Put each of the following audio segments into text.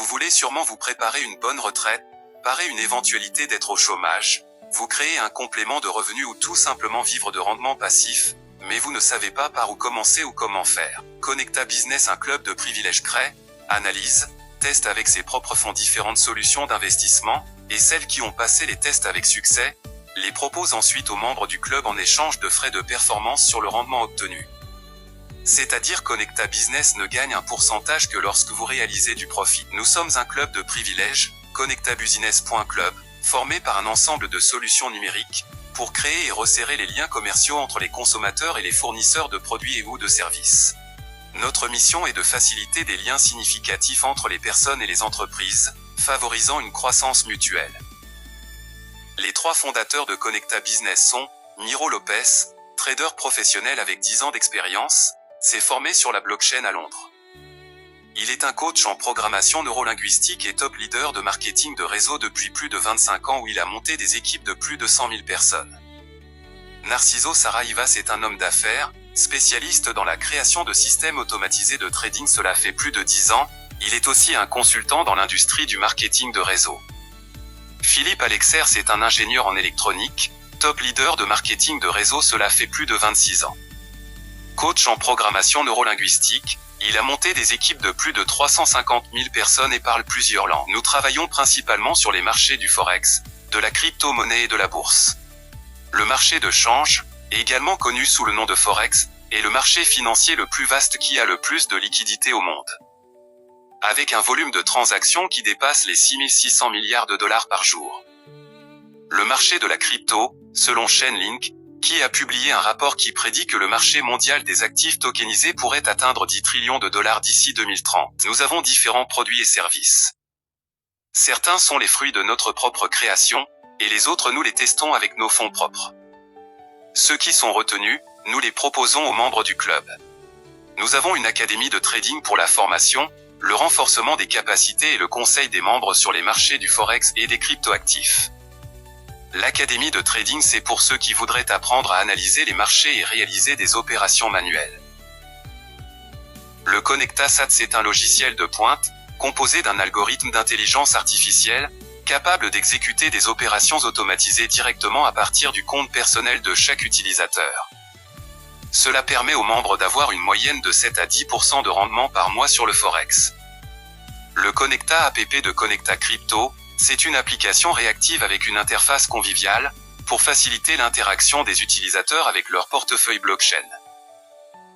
Vous voulez sûrement vous préparer une bonne retraite, parer une éventualité d'être au chômage, vous créez un complément de revenus ou tout simplement vivre de rendements passifs, mais vous ne savez pas par où commencer ou comment faire. Connecta Business, un club de privilèges, crée, analyse, teste avec ses propres fonds différentes solutions d'investissement, et celles qui ont passé les tests avec succès, les propose ensuite aux membres du club en échange de frais de performance sur le rendement obtenu. C'est-à-dire Connecta Business ne gagne un pourcentage que lorsque vous réalisez du profit. Nous sommes un club de privilèges, connectabusiness.club, formé par un ensemble de solutions numériques, pour créer et resserrer les liens commerciaux entre les consommateurs et les fournisseurs de produits et ou de services. Notre mission est de faciliter des liens significatifs entre les personnes et les entreprises, favorisant une croissance mutuelle. Les 3 fondateurs de Connecta Business sont Miro Lopez, trader professionnel avec 10 ans d'expérience, s'est formé sur la blockchain à Londres. Il est un coach en programmation neurolinguistique et top leader de marketing de réseau depuis plus de 25 ans où il a monté des équipes de plus de 100 000 personnes. Narciso Sarraivas est un homme d'affaires, spécialiste dans la création de systèmes automatisés de trading. Cela fait plus de 10 ans, il est aussi un consultant dans l'industrie du marketing de réseau. Philippe Alexers est un ingénieur en électronique, top leader de marketing de réseau. Cela fait plus de 26 ans. Coach en programmation neurolinguistique, il a monté des équipes de plus de 350 000 personnes et parle plusieurs langues. Nous travaillons principalement sur les marchés du forex, de la crypto-monnaie et de la bourse. Le marché de change, également connu sous le nom de forex, est le marché financier le plus vaste qui a le plus de liquidités au monde. Avec un volume de transactions qui dépasse les 6 600 milliards de dollars par jour. Le marché de la crypto, selon Chainlink, qui a publié un rapport qui prédit que le marché mondial des actifs tokenisés pourrait atteindre 10 trillions de dollars d'ici 2030. Nous avons différents produits et services. Certains sont les fruits de notre propre création, et les autres nous les testons avec nos fonds propres. Ceux qui sont retenus, nous les proposons aux membres du club. Nous avons une académie de trading pour la formation, le renforcement des capacités et le conseil des membres sur les marchés du forex et des cryptoactifs. L'académie de trading, c'est pour ceux qui voudraient apprendre à analyser les marchés et réaliser des opérations manuelles. Le Connecta SATS est un logiciel de pointe, composé d'un algorithme d'intelligence artificielle, capable d'exécuter des opérations automatisées directement à partir du compte personnel de chaque utilisateur. Cela permet aux membres d'avoir une moyenne de 7 à 10% de rendement par mois sur le forex. Le Connecta app de Connecta Crypto, c'est une application réactive avec une interface conviviale, pour faciliter l'interaction des utilisateurs avec leur portefeuille blockchain.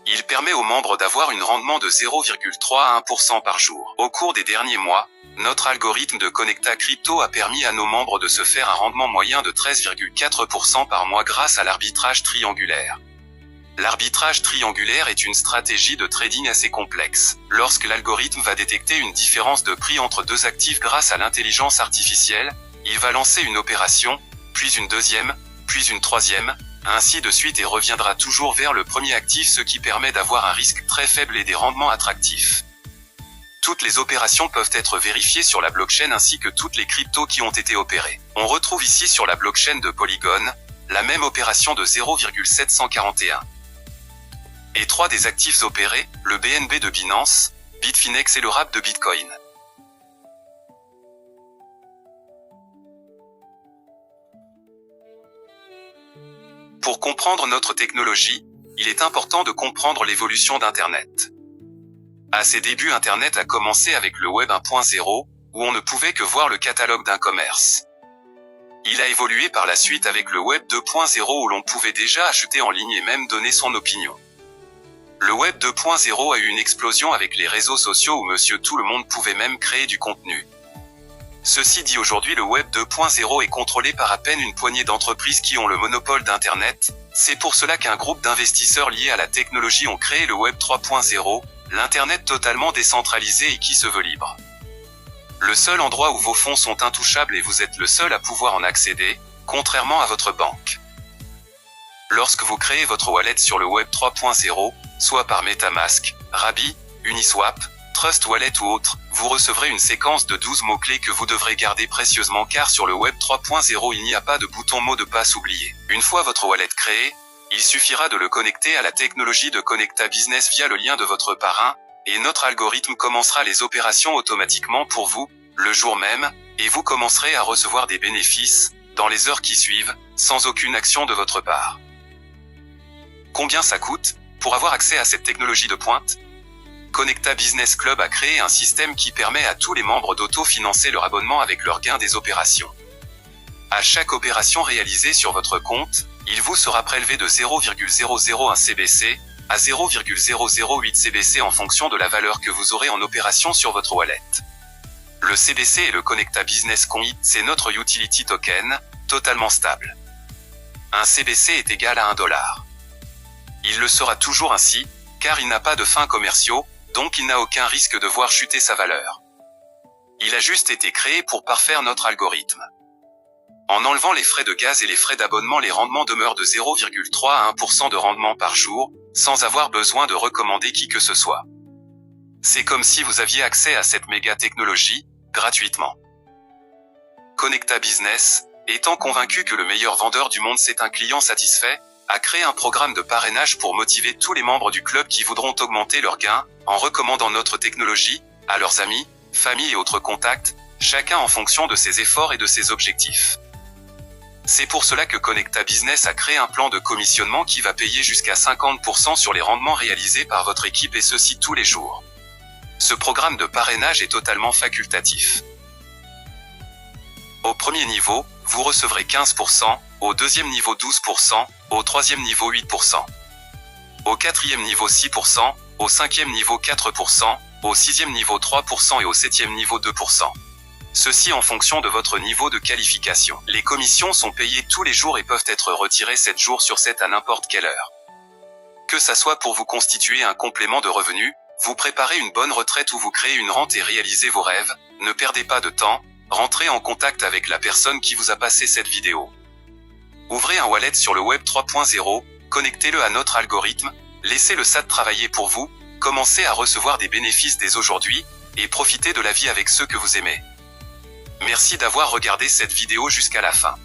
Il permet aux membres d'avoir un rendement de 0,3 à 1% par jour. Au cours des derniers mois, notre algorithme de Connecta Crypto a permis à nos membres de se faire un rendement moyen de 13,4% par mois grâce à l'arbitrage triangulaire. L'arbitrage triangulaire est une stratégie de trading assez complexe. Lorsque l'algorithme va détecter une différence de prix entre 2 actifs grâce à l'intelligence artificielle, il va lancer une opération, puis une deuxième, puis une troisième, ainsi de suite et reviendra toujours vers le premier actif, ce qui permet d'avoir un risque très faible et des rendements attractifs. Toutes les opérations peuvent être vérifiées sur la blockchain ainsi que toutes les cryptos qui ont été opérées. On retrouve ici sur la blockchain de Polygon, la même opération de 0,741. Et 3 des actifs opérés, le BNB de Binance, Bitfinex et le RAP de Bitcoin. Pour comprendre notre technologie, il est important de comprendre l'évolution d'Internet. À ses débuts, Internet a commencé avec le Web 1.0, où on ne pouvait que voir le catalogue d'un commerce. Il a évolué par la suite avec le Web 2.0 où l'on pouvait déjà acheter en ligne et même donner son opinion. Le Web 2.0 a eu une explosion avec les réseaux sociaux où monsieur tout le monde pouvait même créer du contenu. Ceci dit, aujourd'hui le Web 2.0 est contrôlé par à peine une poignée d'entreprises qui ont le monopole d'Internet. C'est pour cela qu'un groupe d'investisseurs liés à la technologie ont créé le Web 3.0, l'Internet totalement décentralisé et qui se veut libre. Le seul endroit où vos fonds sont intouchables et vous êtes le seul à pouvoir en accéder, contrairement à votre banque. Lorsque vous créez votre wallet sur le Web 3.0, soit par MetaMask, Rabby, Uniswap, Trust Wallet ou autre, vous recevrez une séquence de 12 mots-clés que vous devrez garder précieusement car sur le Web 3.0 il n'y a pas de bouton mot de passe oublié. Une fois votre wallet créé, il suffira de le connecter à la technologie de Connecta Business via le lien de votre parrain, et notre algorithme commencera les opérations automatiquement pour vous, le jour même, et vous commencerez à recevoir des bénéfices, dans les heures qui suivent, sans aucune action de votre part. Combien ça coûte, pour avoir accès à cette technologie de pointe? Connecta Business Club a créé un système qui permet à tous les membres d'auto-financer leur abonnement avec leur gain des opérations. À chaque opération réalisée sur votre compte, il vous sera prélevé de 0,001 CBC à 0,008 CBC en fonction de la valeur que vous aurez en opération sur votre wallet. Le CBC et le Connecta Business Coin, c'est notre utility token, totalement stable. Un CBC est égal à $1. Il le sera toujours ainsi, car il n'a pas de fins commerciaux, donc il n'a aucun risque de voir chuter sa valeur. Il a juste été créé pour parfaire notre algorithme. En enlevant les frais de gaz et les frais d'abonnement, les rendements demeurent de 0,3 à 1% de rendement par jour, sans avoir besoin de recommander qui que ce soit. C'est comme si vous aviez accès à cette méga technologie, gratuitement. Connecta Business, étant convaincu que le meilleur vendeur du monde c'est un client satisfait, a créé un programme de parrainage pour motiver tous les membres du club qui voudront augmenter leurs gains, en recommandant notre technologie, à leurs amis, familles et autres contacts, chacun en fonction de ses efforts et de ses objectifs. C'est pour cela que Connecta Business a créé un plan de commissionnement qui va payer jusqu'à 50% sur les rendements réalisés par votre équipe et ceci tous les jours. Ce programme de parrainage est totalement facultatif. Au premier niveau, vous recevrez 15%, au deuxième niveau 12%, au troisième niveau 8%. Au quatrième niveau 6%, au cinquième niveau 4%, au sixième niveau 3% et au septième niveau 2%. Ceci en fonction de votre niveau de qualification. Les commissions sont payées tous les jours et peuvent être retirées 7 jours sur 7 à n'importe quelle heure. Que ça soit pour vous constituer un complément de revenus, vous préparez une bonne retraite ou vous créez une rente et réalisez vos rêves, ne perdez pas de temps, rentrez en contact avec la personne qui vous a passé cette vidéo. Ouvrez un wallet sur le Web 3.0, connectez-le à notre algorithme, laissez le SAT travailler pour vous, commencez à recevoir des bénéfices dès aujourd'hui, et profitez de la vie avec ceux que vous aimez. Merci d'avoir regardé cette vidéo jusqu'à la fin.